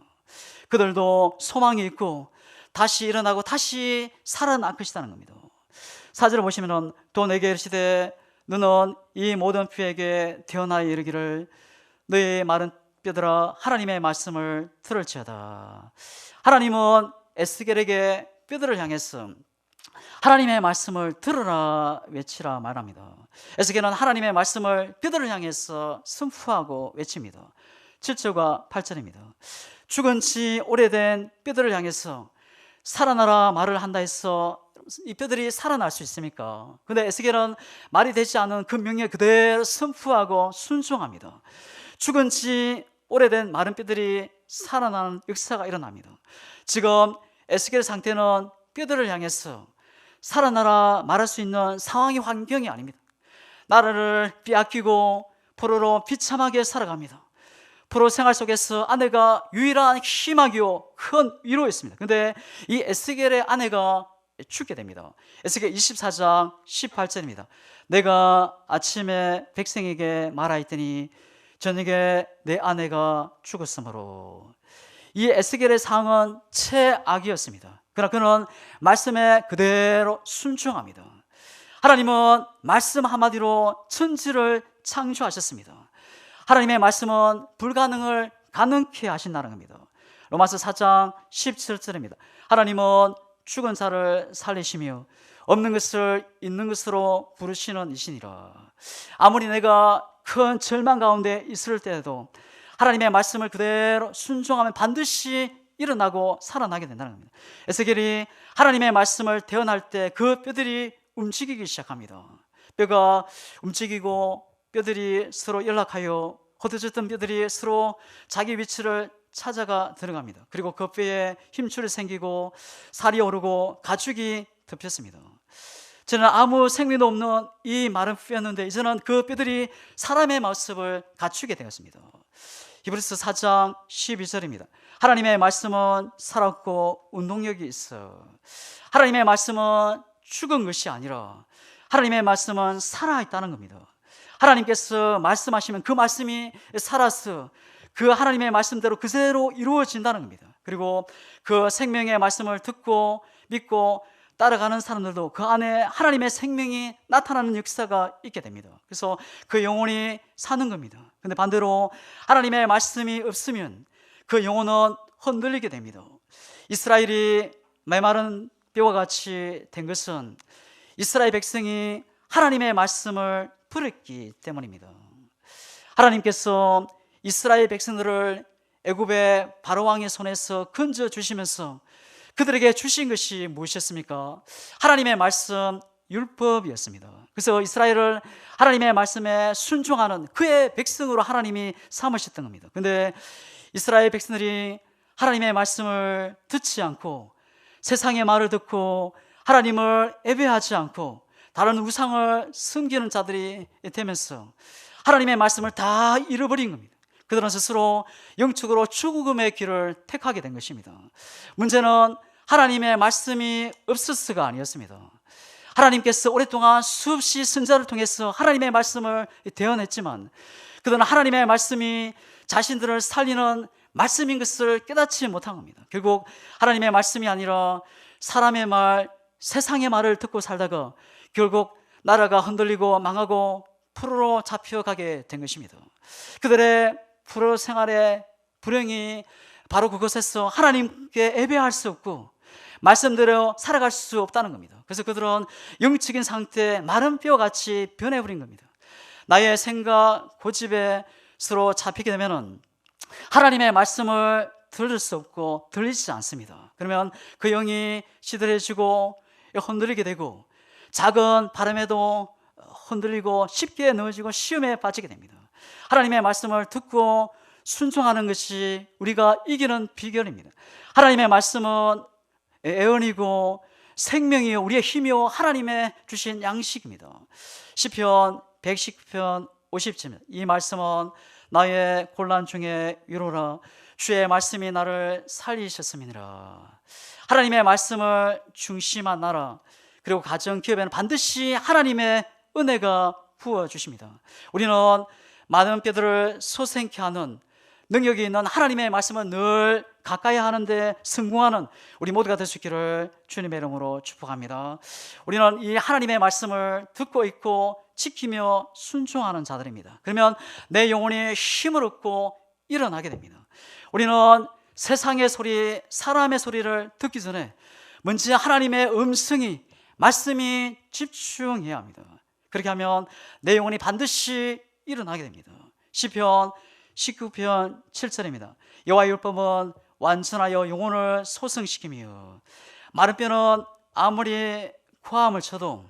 그들도 소망이 있고 다시 일어나고 다시 살아날 것이라는 겁니다. 4절을 보시면 또 내게 이르시되 너는 이 모든 뼈에게 태어나 이르기를 너의 말은 뼈들아 하나님의 말씀을 들을지어다. 하나님은 에스겔에게 뼈들을 향해서 하나님의 말씀을 들으라 외치라 말합니다. 에스겔은 하나님의 말씀을 뼈들을 향해서 선포하고 외칩니다. 7절과 8절입니다. 죽은 지 오래된 뼈들을 향해서 살아나라 말을 한다 해서 이 뼈들이 살아날 수 있습니까? 근데 에스겔은 말이 되지 않은 그 명예 그대로 선포하고 순종합니다. 죽은 지 오래된 마른 뼈들이 살아나는 역사가 일어납니다. 지금 에스겔 상태는 뼈들을 향해서 살아나라 말할 수 있는 상황이 환경이 아닙니다. 나라를 빼앗기고 포로로 비참하게 살아갑니다. 포로 생활 속에서 아내가 유일한 희망이요 큰 위로였습니다. 근데 이 에스겔의 아내가 죽게 됩니다. 에스겔 24장 18절입니다. 내가 아침에 백성에게 말하였더니 저녁에 내 아내가 죽었으므로. 이 에스겔의 상은 최악이었습니다. 그러나 그는 말씀에 그대로 순종합니다. 하나님은 말씀 한마디로 천지를 창조하셨습니다. 하나님의 말씀은 불가능을 가능케 하신다는 겁니다. 로마서 4장 17절입니다. 하나님은 죽은 자를 살리시며 없는 것을 있는 것으로 부르시는 이시니라. 아무리 내가 큰 절망 가운데 있을 때에도 하나님의 말씀을 그대로 순종하면 반드시 일어나고 살아나게 된다는 겁니다. 에스겔이 하나님의 말씀을 대언할 때 그 뼈들이 움직이기 시작합니다. 뼈가 움직이고 뼈들이 서로 연락하여 헛어졌던 뼈들이 서로 자기 위치를 찾아가 들어갑니다. 그리고 그 뼈에 힘줄이 생기고 살이 오르고 가죽이 덮였습니다. 저는 아무 생명도 없는 이 마른 뼈였는데 이제는 그 뼈들이 사람의 모습을 갖추게 되었습니다. 히브리서 4장 12절입니다. 하나님의 말씀은 살았고 운동력이 있어. 하나님의 말씀은 죽은 것이 아니라 하나님의 말씀은 살아있다는 겁니다. 하나님께서 말씀하시면 그 말씀이 살아서 그 하나님의 말씀대로 그대로 이루어진다는 겁니다. 그리고 그 생명의 말씀을 듣고 믿고 따라가는 사람들도 그 안에 하나님의 생명이 나타나는 역사가 있게 됩니다. 그래서 그 영혼이 사는 겁니다. 근데 반대로 하나님의 말씀이 없으면 그 영혼은 흔들리게 됩니다. 이스라엘이 메마른 뼈와 같이 된 것은 이스라엘 백성이 하나님의 말씀을 버렸기 때문입니다. 하나님께서 이스라엘 백성들을 애굽의 바로왕의 손에서 건져 주시면서 그들에게 주신 것이 무엇이었습니까? 하나님의 말씀, 율법이었습니다. 그래서 이스라엘을 하나님의 말씀에 순종하는 그의 백성으로 하나님이 삼으셨던 겁니다. 그런데 이스라엘 백성들이 하나님의 말씀을 듣지 않고 세상의 말을 듣고 하나님을 예배하지 않고 다른 우상을 섬기는 자들이 되면서 하나님의 말씀을 다 잃어버린 겁니다. 그들은 스스로 영적으로 죽음의 길을 택하게 된 것입니다. 문제는 하나님의 말씀이 없어서가 아니었습니다. 하나님께서 오랫동안 수없이 선자를 통해서 하나님의 말씀을 대언했지만 그들은 하나님의 말씀이 자신들을 살리는 말씀인 것을 깨닫지 못한 겁니다. 결국 하나님의 말씀이 아니라 사람의 말, 세상의 말을 듣고 살다가 결국 나라가 흔들리고 망하고 포로로 잡혀가게 된 것입니다. 그들의 포로 생활의 불행이 바로 그것에서 하나님께 예배할 수 없고 말씀대로 살아갈 수 없다는 겁니다. 그래서 그들은 영적인 상태에 마른 뼈같이 변해버린 겁니다. 나의 생각, 고집에 서로 잡히게 되면 하나님의 말씀을 들을 수 없고 들리지 않습니다. 그러면 그 영이 시들해지고 흔들리게 되고 작은 바람에도 흔들리고 쉽게 넘어지고 시험에 빠지게 됩니다. 하나님의 말씀을 듣고 순종하는 것이 우리가 이기는 비결입니다. 하나님의 말씀은 애언이고 생명이요 우리의 힘이요 하나님의 주신 양식입니다. 시편 119편 50절 이 말씀은 나의 곤란 중에 위로라 주의 말씀이 나를 살리셨음이니라. 하나님의 말씀을 중심한 나라 그리고 가정 기업에는 반드시 하나님의 은혜가 부어주십니다. 우리는 많은 뼈들을 솟생케 하는 능력이 있는 하나님의 말씀을 늘 가까이 하는데 성공하는 우리 모두가 될 수 있기를 주님의 이름으로 축복합니다. 우리는 이 하나님의 말씀을 듣고 있고 지키며 순종하는 자들입니다. 그러면 내 영혼이 힘을 얻고 일어나게 됩니다. 우리는 세상의 소리, 사람의 소리를 듣기 전에 먼저 하나님의 음성이, 말씀이 집중해야 합니다. 그렇게 하면 내 영혼이 반드시 일어나게 됩니다. 시편 19편 7절입니다. 여호와의 율법은 완전하여 영혼을 소성시키며 마른 뼈는 아무리 고함을 쳐도,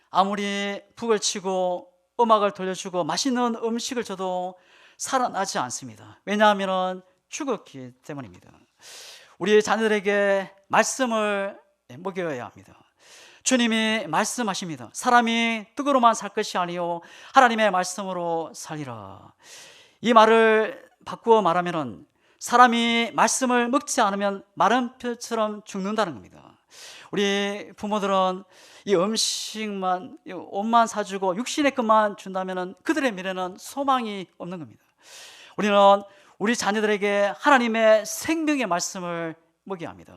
아무리 북을 치고 음악을 돌려주고 맛있는 음식을 줘도 살아나지 않습니다. 왜냐하면 죽었기 때문입니다. 우리 자녀들에게 말씀을 먹여야 합니다. 주님이 말씀하십니다. 사람이 떡으로만 살 것이 아니요 하나님의 말씀으로 살리라. 이 말을 바꾸어 말하면 사람이 말씀을 먹지 않으면 마른 뼈처럼 죽는다는 겁니다. 우리 부모들은 이 음식만, 옷만 사주고 육신의 것만 준다면 그들의 미래는 소망이 없는 겁니다. 우리는 우리 자녀들에게 하나님의 생명의 말씀을 먹여야 합니다.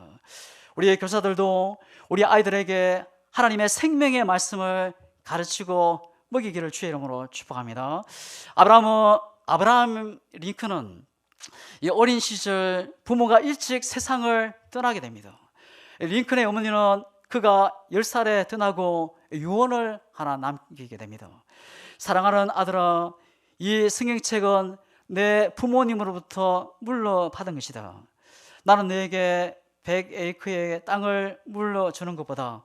우리 교사들도 우리 아이들에게 하나님의 생명의 말씀을 가르치고 먹이기를 주의 이름으로 축복합니다. 아브라함 링컨은 이 어린 시절 부모가 일찍 세상을 떠나게 됩니다. 링컨의 어머니는 그가 10살에 떠나고 유언을 하나 남기게 됩니다. 사랑하는 아들아, 이 성경책은 내 부모님으로부터 물려받은 것이다. 나는 너에게 100에이크의 땅을 물려주는 것보다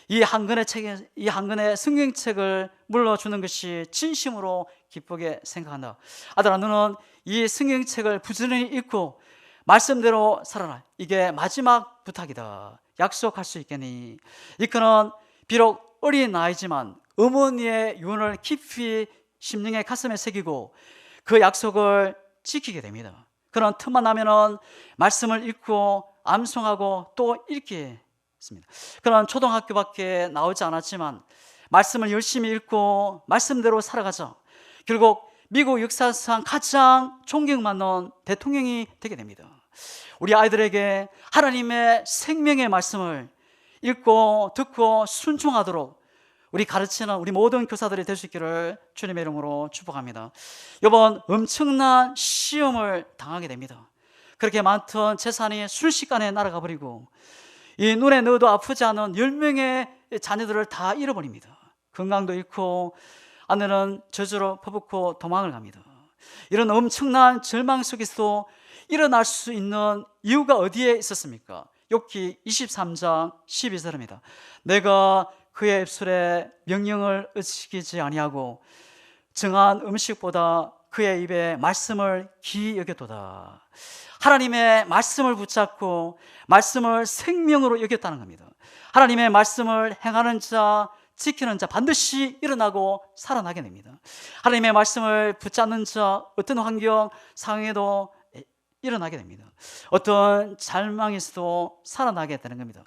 이 한 권의 성경책을 물려주는 것이 진심으로 기쁘게 생각한다. 아들아, 너는 이 성경책을 부지런히 읽고 말씀대로 살아라. 이게 마지막 부탁이다. 약속할 수 있겠니? 이크는 비록 어린 나이지만 어머니의 유언을 깊이 심령의 가슴에 새기고 그 약속을 지키게 됩니다. 그런 틈만 나면은 말씀을 읽고 암송하고 또 읽게 했습니다. 그런 초등학교밖에 나오지 않았지만 말씀을 열심히 읽고 말씀대로 살아가죠. 결국 미국 역사상 가장 존경받는 대통령이 되게 됩니다. 우리 아이들에게 하나님의 생명의 말씀을 읽고 듣고 순종하도록 우리 가르치는 우리 모든 교사들이 될 수 있기를 주님의 이름으로 축복합니다. 이번 엄청난 시험을 당하게 됩니다. 그렇게 많던 재산이 순식간에 날아가 버리고 이 눈에 넣어도 아프지 않은 10명의 자녀들을 다 잃어버립니다. 건강도 잃고 아내는 저주로 퍼붓고 도망을 갑니다. 이런 엄청난 절망 속에서도 일어날 수 있는 이유가 어디에 있었습니까? 욥기 23장 12절입니다. 내가 그의 입술에 명령을 어기지 아니하고 정한 음식보다 그의 입에 말씀을 귀히 여겼도다. 하나님의 말씀을 붙잡고 말씀을 생명으로 여겼다는 겁니다. 하나님의 말씀을 행하는 자, 지키는 자 반드시 일어나고 살아나게 됩니다. 하나님의 말씀을 붙잡는 자 어떤 환경 상황에도 일어나게 됩니다. 어떤 절망에서도 살아나게 되는 겁니다.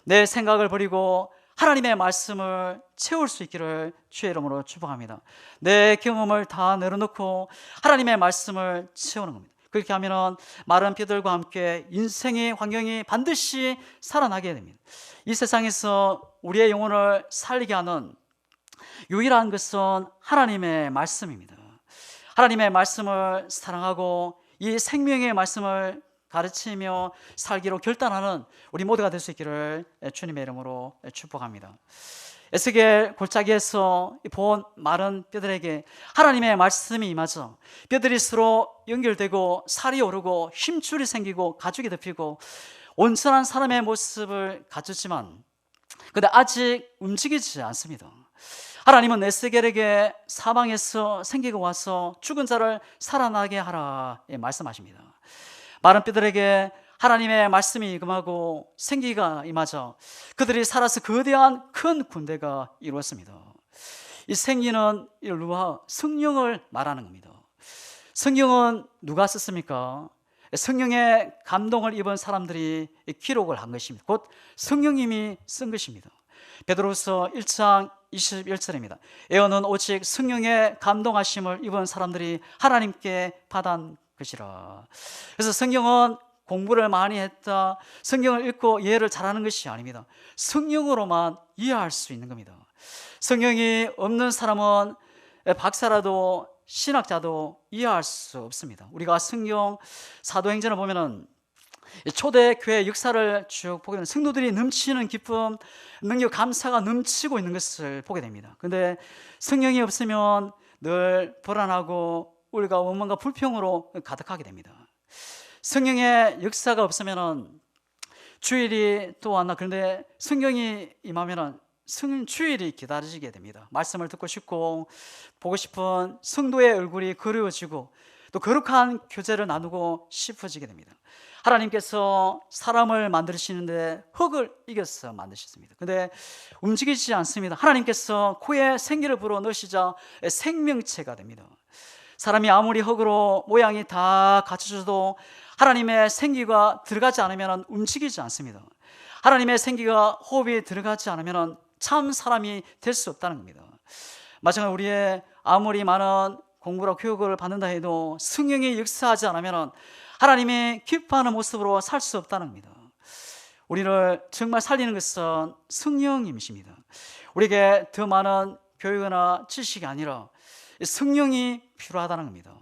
내 생각을 버리고 하나님의 말씀을 채울 수 있기를 주의 이름으로 축복합니다. 내 경험을 다 내려놓고 하나님의 말씀을 채우는 겁니다. 그렇게 하면 마른 뼈들과 함께 인생의 환경이 반드시 살아나게 됩니다. 이 세상에서 우리의 영혼을 살리게 하는 유일한 것은 하나님의 말씀입니다. 하나님의 말씀을 사랑하고 이 생명의 말씀을 가르치며 살기로 결단하는 우리 모두가 될 수 있기를 주님의 이름으로 축복합니다. 에스겔 골짜기에서 본 마른 뼈들에게 하나님의 말씀이 임하죠. 뼈들이 서로 연결되고 살이 오르고 힘줄이 생기고 가죽이 덮이고 온전한 사람의 모습을 갖췄지만 근데 아직 움직이지 않습니다. 하나님은 에스겔에게 사방에서 생기가 와서 죽은 자를 살아나게 하라 말씀하십니다. 마른 뼈들에게 하나님의 말씀이 임하고 생기가 임하죠. 그들이 살아서 거대한 큰 군대가 이루었습니다. 이 생기는 누가 성령을 말하는 겁니다. 성경은 누가 썼습니까? 성령의 감동을 입은 사람들이 기록을 한 것입니다. 곧 성령님이 쓴 것입니다. 베드로서 1장 21절입니다. 예언은 오직 성령의 감동하심을 입은 사람들이 하나님께 받은 것이라. 그래서 성경은 공부를 많이 했다, 성경을 읽고 이해를 잘하는 것이 아닙니다. 성령으로만 이해할 수 있는 겁니다. 성경이 없는 사람은 박사라도 신학자도 이해할 수 없습니다. 우리가 성경 사도행전을 보면은 초대 교회 역사를 쭉 보게 되면 성도들이 넘치는 기쁨, 능력, 감사가 넘치고 있는 것을 보게 됩니다. 그런데 성령이 없으면 늘 불안하고 우울과 원망과 불평으로 가득하게 됩니다. 성령의 역사가 없으면 주일이 또 왔나, 그런데 성령이 임하면 주일이 기다려지게 됩니다. 말씀을 듣고 싶고 보고 싶은 성도의 얼굴이 그리워지고 또 거룩한 교제를 나누고 싶어지게 됩니다. 하나님께서 사람을 만드시는데 흙을 이겨서 만드셨습니다. 그런데 움직이지 않습니다. 하나님께서 코에 생기를 불어 넣으시자 생명체가 됩니다. 사람이 아무리 흙으로 모양이 다 갖춰져도 하나님의 생기가 들어가지 않으면 움직이지 않습니다. 하나님의 생기가 호흡이 들어가지 않으면 참 사람이 될 수 없다는 겁니다. 마찬가지로 우리의 아무리 많은 공부나 교육을 받는다 해도 성령이 역사하지 않으면 하나님이 기뻐하는 모습으로 살 수 없다는 겁니다. 우리를 정말 살리는 것은 성령님이십니다. 우리에게 더 많은 교육이나 지식이 아니라 성령이 필요하다는 겁니다.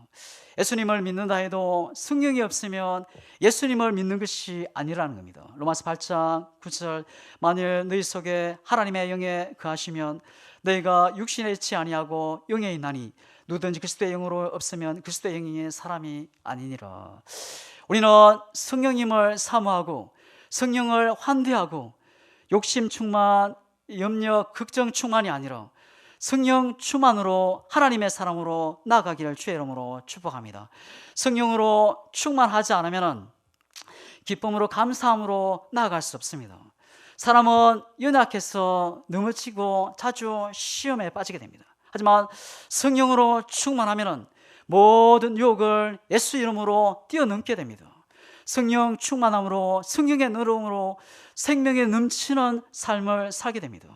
예수님을 믿는다 해도 성령이 없으면 예수님을 믿는 것이 아니라는 겁니다. 로마서 8장 9절, 만일 너희 속에 하나님의 영에 거하시면 너희가 육신에 있지 아니하고 영에 있나니 누구든지 그리스도의 영으로 없으면 그리스도의 영의 사람이 아니니라. 우리는 성령님을 사모하고 성령을 환대하고 욕심 충만, 염려, 걱정 충만이 아니라 성령 충만으로 하나님의 사람으로 나아가기를 주의 이름으로 축복합니다. 성령으로 충만하지 않으면 기쁨으로 감사함으로 나아갈 수 없습니다. 사람은 연약해서 넘어지고 자주 시험에 빠지게 됩니다. 하지만 성령으로 충만하면 모든 유혹을 예수 이름으로 뛰어넘게 됩니다. 성령 충만함으로 성령의 노름으로 생명에 넘치는 삶을 살게 됩니다.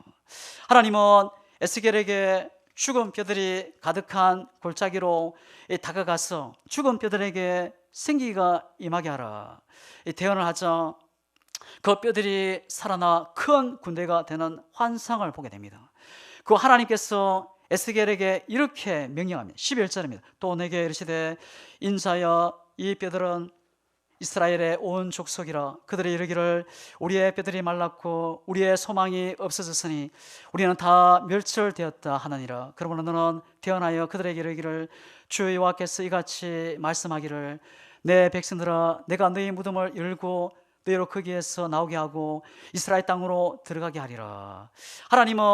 하나님은 에스겔에게 죽은 뼈들이 가득한 골짜기로 다가가서 죽은 뼈들에게 생기가 임하게 하라 대언을 하자 그 뼈들이 살아나 큰 군대가 되는 환상을 보게 됩니다. 그 하나님께서 에스겔에게 이렇게 명령합니다. 11절입니다. 또 내게 이르시되 인자여 이 뼈들은 이스라엘의 온 족속이라. 그들이 이르기를 우리의 뼈들이 말랐고 우리의 소망이 없어졌으니 우리는 다 멸절되었다 하느니라. 그러므로 너는 태어나여 그들에게 이르기를 주 여호와께서 이같이 말씀하기를 내 백성들아 내가 너희 무덤을 열고 너희로 거기에서 나오게 하고 이스라엘 땅으로 들어가게 하리라. 하나님은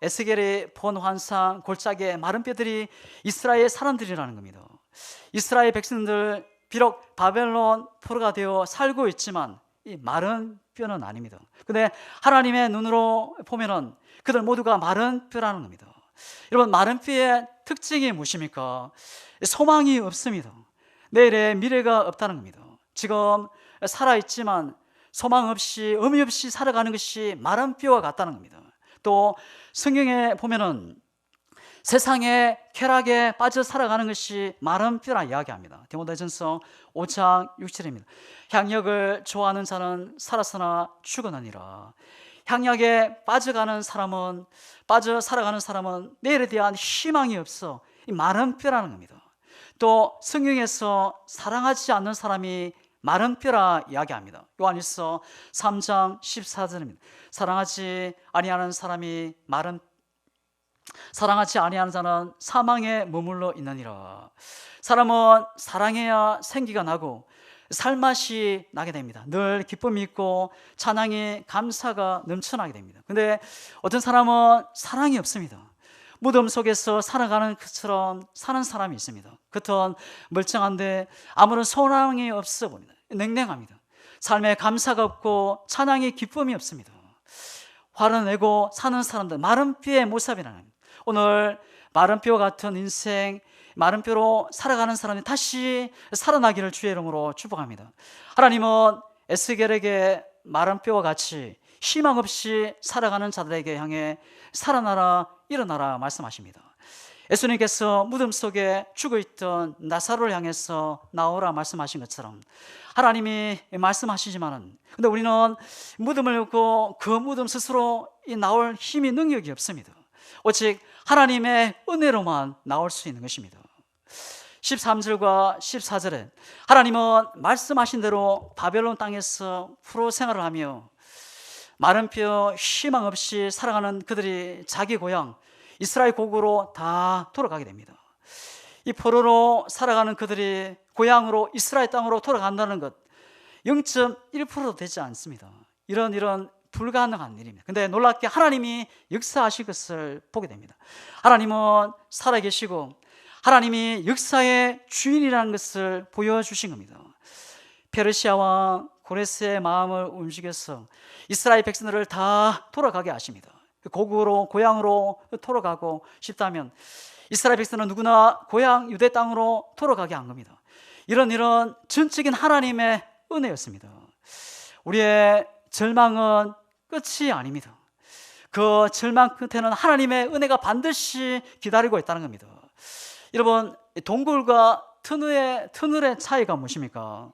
에스겔이 본 환상 골짜기의 마른 뼈들이 이스라엘 사람들이라는 겁니다. 이스라엘 백성들 비록 바벨론 포로가 되어 살고 있지만 이 마른 뼈는 아닙니다. 근데 하나님의 눈으로 보면은 그들 모두가 마른 뼈라는 겁니다. 여러분, 마른 뼈의 특징이 무엇입니까? 소망이 없습니다. 내일의 미래가 없다는 겁니다. 지금 살아있지만 소망 없이 의미 없이 살아가는 것이 마른 뼈와 같다는 겁니다. 또 성경에 보면은 세상의 쾌락에 빠져 살아가는 것이 마른 뼈라 이야기합니다. 디모데전서 5장 6절입니다. 향락을 좋아하는 자는 살았으나 죽어나니라. 향락에 빠져 살아가는 사람은 내일에 대한 희망이 없어 이 마른 뼈라는 겁니다. 또 성경에서 사랑하지 않는 사람이 마른 뼈라 이야기합니다. 요한일서 3장 14절입니다. 사랑하지 아니하는 자는 사망에 머물러 있느니라. 사람은 사랑해야 생기가 나고 살맛이 나게 됩니다. 늘 기쁨이 있고 찬양이 감사가 넘쳐나게 됩니다. 근데 어떤 사람은 사랑이 없습니다. 무덤 속에서 살아가는 것처럼 사는 사람이 있습니다. 겉은 멀쩡한데 아무런 소망이 없어 보입니다. 냉랭합니다. 삶에 감사가 없고 찬양이 기쁨이 없습니다. 화를 내고 사는 사람들, 마른 뼈의 모습이라는, 오늘 마른 뼈 같은 인생, 마른 뼈로 살아가는 사람이 다시 살아나기를 주의 이름으로 축복합니다. 하나님은 에스겔에게 마른 뼈와 같이 희망 없이 살아가는 자들에게 향해 살아나라, 일어나라 말씀하십니다. 예수님께서 무덤 속에 죽어있던 나사로를 향해서 나오라 말씀하신 것처럼 하나님이 말씀하시지만은, 근데 우리는 무덤을 열고 그 무덤 스스로 나올 힘이 능력이 없습니다. 오직 하나님의 은혜로만 나올 수 있는 것입니다. 13절과 14절에 하나님은 말씀하신 대로 바벨론 땅에서 프로 생활을 하며 마른 뼈 희망 없이 살아가는 그들이 자기 고향 이스라엘 고국으로 다 돌아가게 됩니다. 이 포로로 살아가는 그들이 고향으로 이스라엘 땅으로 돌아간다는 것 0.1%도 되지 않습니다. 이런 불가능한 일입니다. 근데 놀랍게 하나님이 역사하실 것을 보게 됩니다. 하나님은 살아계시고 하나님이 역사의 주인이라는 것을 보여주신 겁니다. 페르시아 왕 고레스의 마음을 움직여서 이스라엘 백성들을 다 돌아가게 하십니다. 고국으로 고향으로 돌아가고 싶다면 이스라엘 백성은 누구나 고향 유대 땅으로 돌아가게 한 겁니다. 이런 전적인 하나님의 은혜였습니다. 우리의 절망은 끝이 아닙니다. 그 절망 끝에는 하나님의 은혜가 반드시 기다리고 있다는 겁니다. 여러분, 동굴과 터널의 차이가 무엇입니까?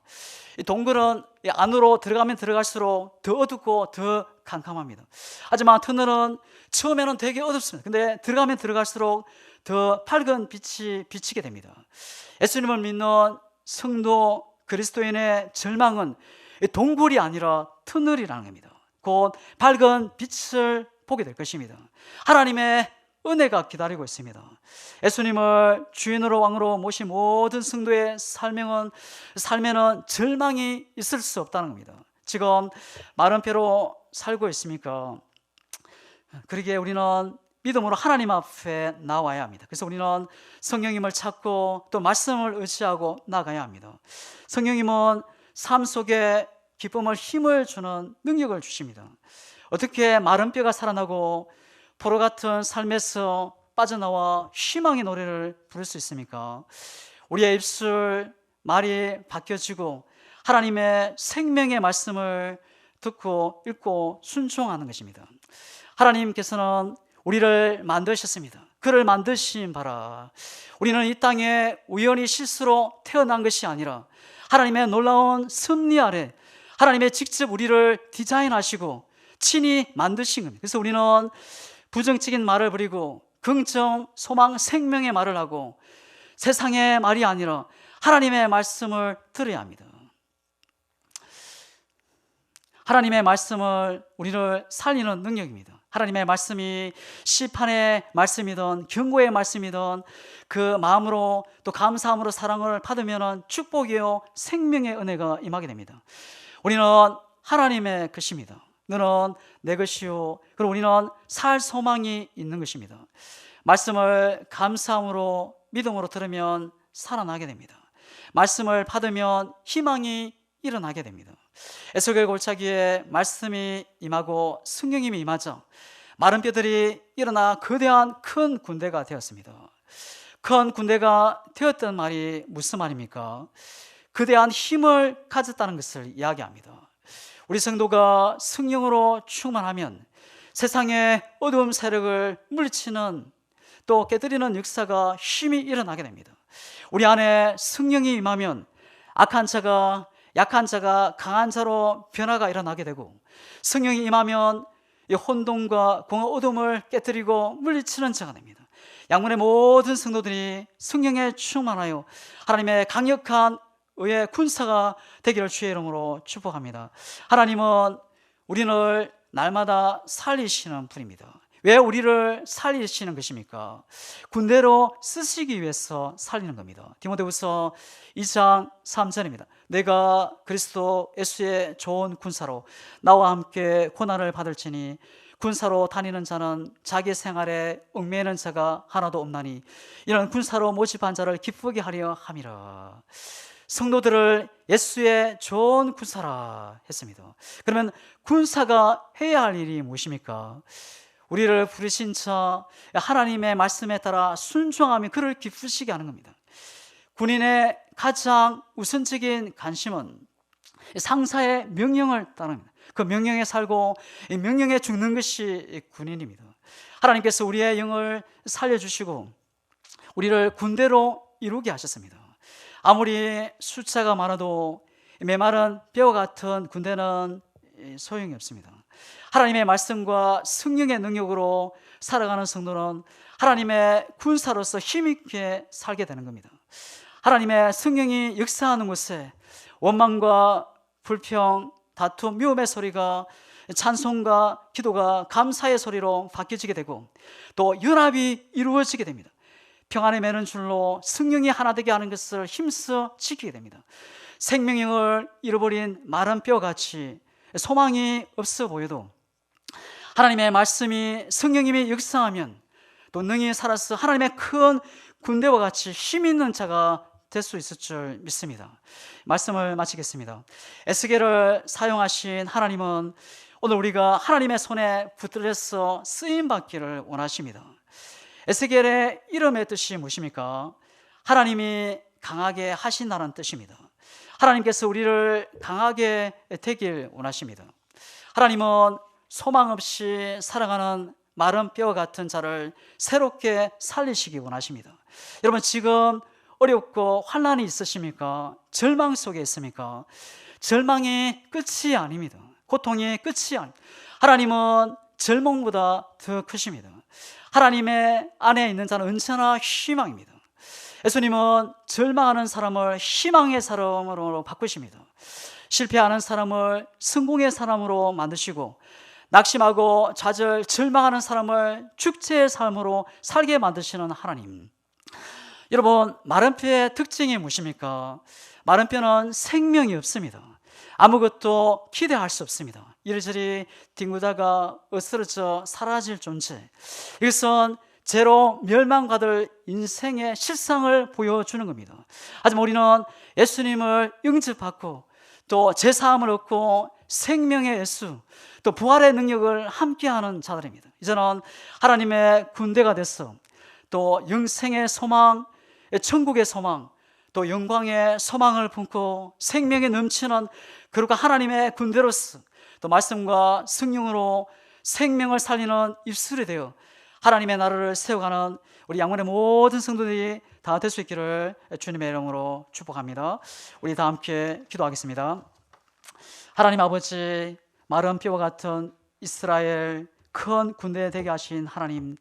이 동굴은 안으로 들어가면 들어갈수록 더 어둡고 더 캄캄합니다. 하지만 터널은 처음에는 되게 어둡습니다. 근데 들어가면 들어갈수록 더 밝은 빛이 비치게 됩니다. 예수님을 믿는 성도 그리스도인의 절망은 동굴이 아니라 터널이라는 겁니다. 곧 밝은 빛을 보게 될 것입니다. 하나님의 은혜가 기다리고 있습니다. 예수님을 주인으로 왕으로 모신 모든 성도의 삶에는 절망이 있을 수 없다는 겁니다. 지금 마른 뼈로 살고 있습니까? 그러기에 우리는 믿음으로 하나님 앞에 나와야 합니다. 그래서 우리는 성령님을 찾고 또 말씀을 의지하고 나가야 합니다. 성령님은 삶 속에 기쁨을 힘을 주는 능력을 주십니다. 어떻게 마른 뼈가 살아나고 포로 같은 삶에서 빠져나와 희망의 노래를 부를 수 있습니까? 우리의 입술 말이 바뀌어지고 하나님의 생명의 말씀을 듣고 읽고 순종하는 것입니다. 하나님께서는 우리를 만드셨습니다. 그를 만드신 바라 우리는 이 땅에 우연히 실수로 태어난 것이 아니라 하나님의 놀라운 섭리 아래 하나님의 직접 우리를 디자인하시고 친히 만드신 겁니다. 그래서 우리는 부정적인 말을 버리고 긍정, 소망, 생명의 말을 하고 세상의 말이 아니라 하나님의 말씀을 들어야 합니다. 하나님의 말씀을 우리를 살리는 능력입니다. 하나님의 말씀이 시판의 말씀이든 경고의 말씀이든 그 마음으로 또 감사함으로 사랑을 받으면 축복이요 생명의 은혜가 임하게 됩니다. 우리는 하나님의 것입니다. 너는 내 것이요. 그리고 우리는 살 소망이 있는 것입니다. 말씀을 감사함으로 믿음으로 들으면 살아나게 됩니다. 말씀을 받으면 희망이 일어나게 됩니다. 에스겔 골짜기에 말씀이 임하고 성령님이 임하자 마른 뼈들이 일어나 거대한 큰 군대가 되었습니다. 큰 군대가 되었던 말이 무슨 말입니까? 거대한 힘을 가졌다는 것을 이야기합니다. 우리 성도가 성령으로 충만하면 세상의 어두움 세력을 물리치는 또 깨뜨리는 역사가 힘이 일어나게 됩니다. 우리 안에 성령이 임하면 악한 자가 약한 자가 강한 자로 변화가 일어나게 되고 성령이 임하면 이 혼돈과 공허 어둠을 깨뜨리고 물리치는 자가 됩니다. 양문의 모든 성도들이 성령에 충만하여 하나님의 강력한 의의 군사가 되기를 주의 이름으로 축복합니다. 하나님은 우리를 날마다 살리시는 분입니다. 왜 우리를 살리시는 것입니까? 군대로 쓰시기 위해서 살리는 겁니다. 디모데후서 2장 3절입니다. 내가 그리스도 예수의 좋은 군사로 나와 함께 고난을 받을지니 군사로 다니는 자는 자기 생활에 얽매이는 자가 하나도 없나니 이런 군사로 모집한 자를 기쁘게 하려 함이라. 성도들을 예수의 좋은 군사라 했습니다. 그러면 군사가 해야 할 일이 무엇입니까? 우리를 부르신 자 하나님의 말씀에 따라 순종하며 그를 기쁘시게 하는 겁니다. 군인의 가장 우선적인 관심은 상사의 명령을 따릅니다. 그 명령에 살고 이 명령에 죽는 것이 군인입니다. 하나님께서 우리의 영을 살려주시고 우리를 군대로 이루게 하셨습니다. 아무리 숫자가 많아도 메마른 뼈 같은 군대는 소용이 없습니다. 하나님의 말씀과 성령의 능력으로 살아가는 성도는 하나님의 군사로서 힘있게 살게 되는 겁니다. 하나님의 성령이 역사하는 곳에 원망과 불평, 다툼, 미움의 소리가 찬송과 기도가 감사의 소리로 바뀌어지게 되고 또 연합이 이루어지게 됩니다. 평안의 매는 줄로 성령이 하나 되게 하는 것을 힘써 지키게 됩니다. 생명력을 잃어버린 마른 뼈같이 소망이 없어 보여도 하나님의 말씀이 성령님이 역사하면 또 능히 살아서 하나님의 큰 군대와 같이 힘 있는 자가 될 수 있을 줄 믿습니다. 말씀을 마치겠습니다. 에스겔을 사용하신 하나님은 오늘 우리가 하나님의 손에 붙들려서 쓰임받기를 원하십니다. 에스겔의 이름의 뜻이 무엇입니까? 하나님이 강하게 하신다는 뜻입니다. 하나님께서 우리를 강하게 되길 원하십니다. 하나님은 소망 없이 살아가는 마른 뼈 같은 자를 새롭게 살리시기 원하십니다. 여러분, 지금 어렵고 환난이 있으십니까? 절망 속에 있습니까? 절망이 끝이 아닙니다. 고통이 끝이 아닙니다. 하나님은 절망보다 더 크십니다. 하나님의 안에 있는 자는 언제나 희망입니다. 예수님은 절망하는 사람을 희망의 사람으로 바꾸십니다. 실패하는 사람을 성공의 사람으로 만드시고 낙심하고 좌절, 절망하는 사람을 축제의 삶으로 살게 만드시는 하나님. 여러분, 마른 뼈의 특징이 무엇입니까? 마른 뼈는 생명이 없습니다. 아무것도 기대할 수 없습니다. 이리저리 뒹구다가 으스러져 사라질 존재. 이것은 죄로 멸망받을 인생의 실상을 보여주는 겁니다. 하지만 우리는 예수님을 영접받고 또 제사함을 얻고 생명의 예수, 또 부활의 능력을 함께하는 자들입니다. 이제는 하나님의 군대가 돼서 또 영생의 소망, 천국의 소망, 또 영광의 소망을 품고 생명이 넘치는 그리고 하나님의 군대로서 또 말씀과 성령으로 생명을 살리는 입술이 되어 하나님의 나라를 세워가는 우리 양문의 모든 성도들이 다 될 수 있기를 주님의 이름으로 축복합니다. 우리 다 함께 기도하겠습니다. 하나님 아버지, 마른 뼈와 같은 이스라엘 큰 군대 되게 하신 하나님,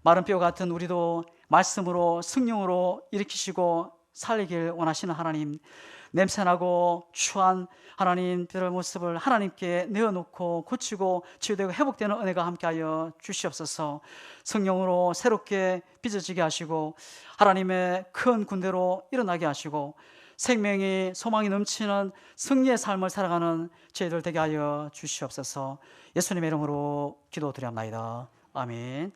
마른 뼈 같은 우리도 말씀으로 성령으로 일으키시고 살리길 원하시는 하나님, 냄새나고 추한 하나님들의 모습을 하나님께 내어놓고 고치고 치유되고 회복되는 은혜가 함께하여 주시옵소서. 성령으로 새롭게 빚어지게 하시고 하나님의 큰 군대로 일어나게 하시고 생명이 소망이 넘치는 승리의 삶을 살아가는 저희들 되게 하여 주시옵소서. 예수님의 이름으로 기도드립니다. 아멘.